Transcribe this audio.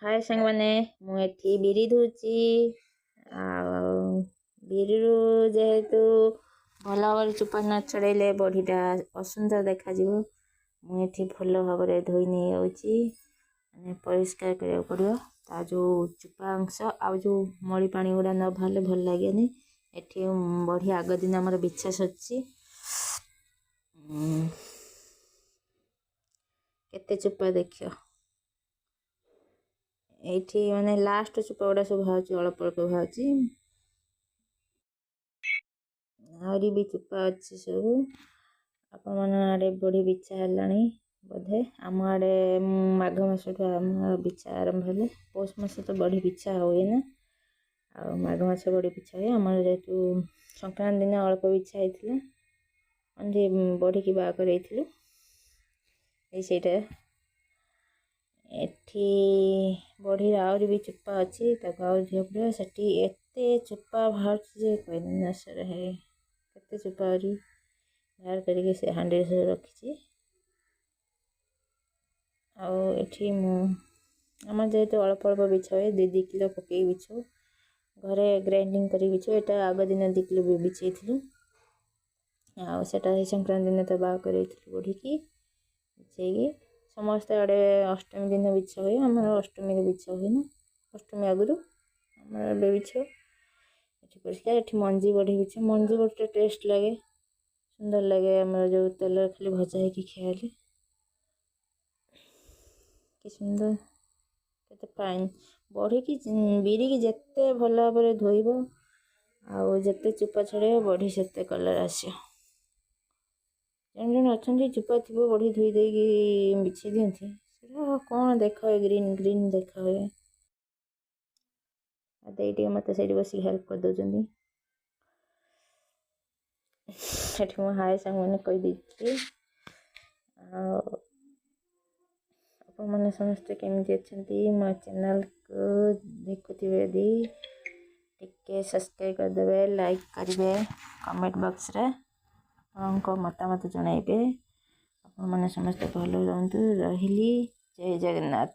हाय सांग मैंने मुझे बिरी धुची बिरु जेहेतु भल भाव चुपा न छड़ेले बड़ीटा असुंदर देखा मुझे भल भाव धोई नहीं जाऊँगी परिष्कार करा पड़ो ता जो चुपा अंश आ जो मड़ी पानी गुड़ा न बाहर भल लगे एठी बढ़ी आग दिन आमर बिछा सच्ची केते चुपा देख ये माने लास्ट चुपा गुड़ा सब बाहर अल्प अल्प बाहर आहरी भी चुपा अच्छी सब आपण मन आड़े बड़ी बिछा है बोधे आम आड़े माघ मास आम बिछा आरंभ है पौष मास तो बड़ी बिछा हुए ना आ माघ मास बड़ी बिछा हुए आम जेहतु संक्रांति दिन अल्प बिछा होती बढ़ी की बाहर ये एठी बढ़ी आहरी भी चुपा अच्छी झील पड़ा से एते चुपा बाहर कहनी ना सर है केते चुपा बाहर करके से हांडी से रखी आठी आम जेहेतु अल्प अल्प बिछा हुए 2 किलो पकई बिछो घरे ग्राइंडिंग कर बिछो यहाँ आग दिन 2 किलो भी बिछे आटा संक्रांति दिन तो बाहर कर बढ़ी की बिछे समस्त आड़े अष्टमी दिन बिछा हुए आम अष्टमी बिछा हुए ना अष्टमी आगुरी आम बिछो ये परिष्कार ये मंजी बढ़ी बिछे मंजी बढ़ी टेस्ट लगे सुंदर लगे आम जो तेल खाली भजा है खाइले कि सुंदर केते फाइन बढ़ी की बिरी की जिते भल भाव धोइब आते चुपा छड़े बढ़ी से कलर आसो जन जन अच्छा चुपा थी बढ़ी धोई दे बिछे दिखती कौन देखा हुए ग्रीन ग्रीन देखा हुए ये मत से बस हेल्प कर दौरान मो हाय सांग मैंने कहीदे आप मैंने समस्ते केमती अच्छा मो चैनल को देखुवे यदि टिके सब्सक्राइब करदे लाइक करेंगे कमेंट बॉक्स रे आपको मतामत जनइबे आप मैंने समस्ते भल रुहतु रही जय जगन्नाथ।